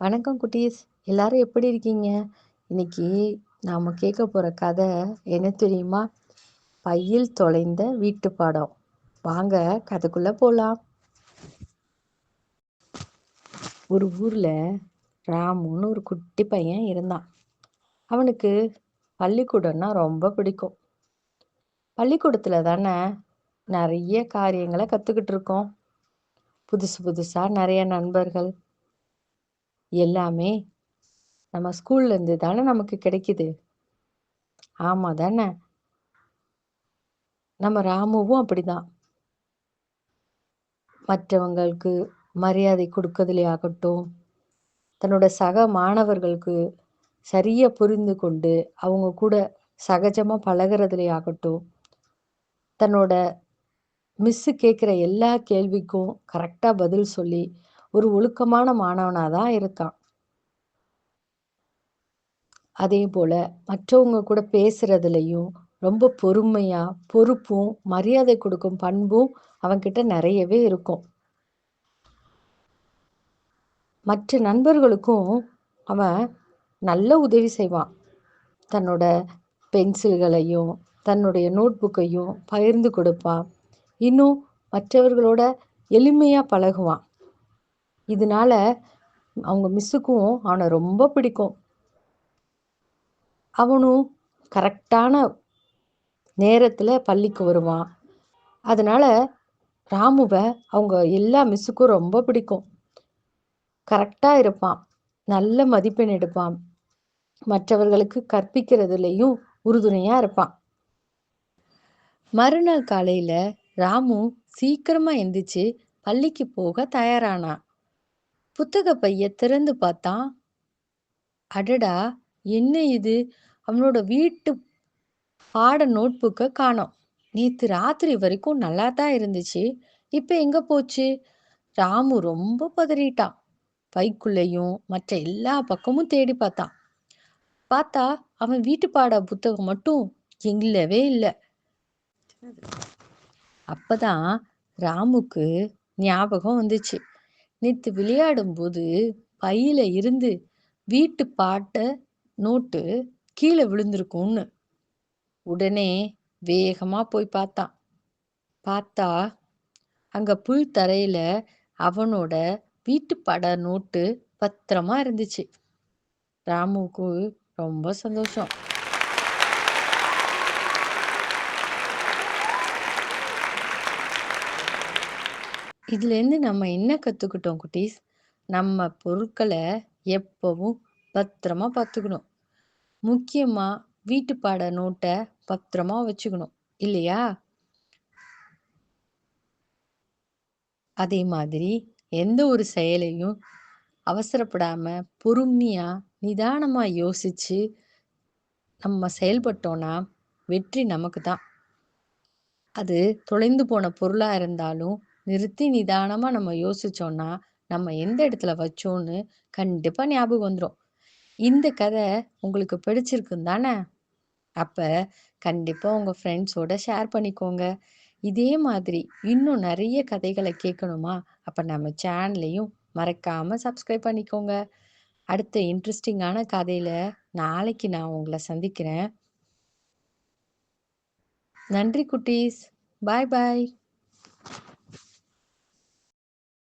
வணக்கம் குட்டீஸ். எல்லாரும் எப்படி இருக்கீங்க? இன்னைக்கு நாம கேட்க போற கதை என்ன தெரியுமா? பையில் தொலைந்த வீட்டு பாடம். வாங்க கதைக்குள்ள போலாம். ஒரு ஊர்ல ராமுன்னு ஒரு குட்டி பையன் இருந்தான். அவனுக்கு பள்ளிக்கூடம்னா ரொம்ப பிடிக்கும். பள்ளிக்கூடத்துல தானே நிறைய காரியங்களை கத்துக்கிட்டு இருக்கோம். புதுசு புதுசா நிறைய நண்பர்கள் எல்லாமே நம்ம ஸ்கூல்ல இருந்து தானே நமக்கு கிடைக்குது. ஆமா தானே? நம்ம ராமுவும் அப்படிதான். மற்றவங்களுக்கு மரியாதை கொடுக்கறதுலே ஆகட்டும், தன்னோட சக மாணவர்களுக்கு சரியா புரிந்து கொண்டு அவங்க கூட சகஜமா பழகுறதுலே ஆகட்டும், தன்னோட மிஸ்ஸு கேட்குற எல்லா கேள்விக்கும் கரெக்டா பதில் சொல்லி ஒரு ஒழுக்கமான மாணவனா தான் இருக்கான். அதே போல மற்றவங்க கூட பேசுறதுலயும் ரொம்ப பொறுமையா, பொறுப்பும், மரியாதை கொடுக்கும் பண்பும் அவன்கிட்ட நிறையவே இருக்கும். மற்ற நண்பர்களுக்கும் அவன் நல்ல உதவி செய்வான். தன்னோட பென்சில்களையும் தன்னுடைய நோட் புக்கையும் பகிர்ந்து கொடுப்பான். இன்னும் மற்றவர்களோட எளிமையாக பழகுவான். இதனால அவங்க மிஸ்ஸுக்கும் அவனை ரொம்ப பிடிக்கும். அவனும் கரெக்டான நேரத்தில் பள்ளிக்கு வருவான். அதனால ராமுவை அவங்க எல்லா மிஸ்ஸுக்கும் ரொம்ப பிடிக்கும். கரெக்டாக இருப்பான், நல்ல மதிப்பெண் எடுப்பான், மற்றவர்களுக்கு கற்பிக்கிறதுலையும் உறுதுணையாக இருப்பான். மறுநாள் காலையில ராமு சீக்கிரமா எந்திரிச்சு பள்ளிக்கு போக தயாரானான். புத்தக பைய திறந்து பார்த்தான். அடடா, என்ன இது? அவனோட வீட்டு பாட நோட் புக்கை காணோம். நேத்து ராத்திரி வரைக்கும் நல்லா தான் இருந்துச்சு, இப்ப எங்க போச்சு? ராமு ரொம்ப பதறிட்டான். பைக்குள்ளேயும் மற்ற எல்லா பக்கமும் தேடி பார்த்தான். பார்த்தா அவன் வீட்டு பாட புத்தகம் மட்டும் இல்லவே இல்லை. அப்பதான் ராமுக்கு ஞாபகம் வந்துச்சு. நேத்து விளையாடும் போது பையில இருந்து வீட்டு பாட்ட நோட்டு கீழே விழுந்திருக்கும்னு. உடனே வேகமா போய் பார்த்தான். பார்த்தா அங்க புல் தரையில அவனோட வீட்டு பாட நோட்டு பத்திரமா இருந்துச்சு. ராமுக்கு ரொம்ப சந்தோஷம். இதுலேருந்து நம்ம என்ன கற்றுக்கிட்டோம் குட்டீஸ்? நம்ம பொருட்களை எப்பவும் பத்திரமா பார்த்துக்கணும். முக்கியமாக வீட்டு பாட நோட்டை பத்திரமா வச்சுக்கணும் இல்லையா? அதே மாதிரி எந்த ஒரு செயலையும் அவசரப்படாம பொறுமையா நிதானமா யோசிச்சு நம்ம செயல்பட்டோம்னா வெற்றி நமக்கு தான். அது தொலைந்து போன பொருளா இருந்தாலும் நிறுத்தி நிதானமா நம்ம யோசிச்சோம்னா நம்ம எந்த இடத்துல வச்சோன்னு கண்டிப்பா ஞாபகம் வந்துடும். இந்த கதை உங்களுக்கு பிடிச்சிருக்குன்னு தானே? அப்ப கண்டிப்பா உங்க ஃப்ரெண்ட்ஸோட ஷேர் பண்ணிக்கோங்க. இதே மாதிரி இன்னும் நிறைய கதைகளை கேட்கணுமா? அப்ப நம்ம சேனலையும் மறக்காம சப்ஸ்கிரைப் பண்ணிக்கோங்க. அடுத்த இன்ட்ரெஸ்டிங்கான கதையில நாளைக்கு நான் உங்களை சந்திக்கிறேன். நன்றி குட்டீஸ். பாய் பாய்.